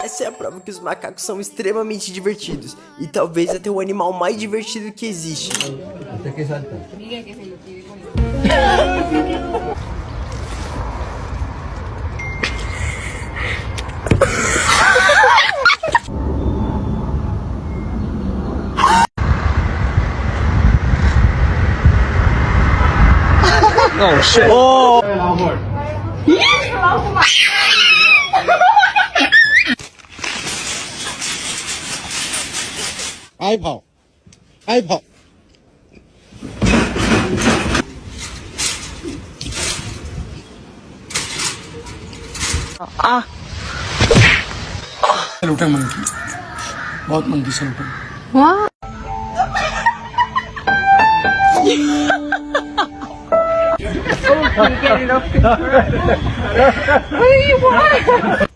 Essa é a prova que os macacos são extremamente divertidos. E talvez até o animal mais divertido que existe. Até que salta. Oh shit! Oh! 挨跑，挨跑。लूटा monkey बहुत monkey से लूटा What do you want?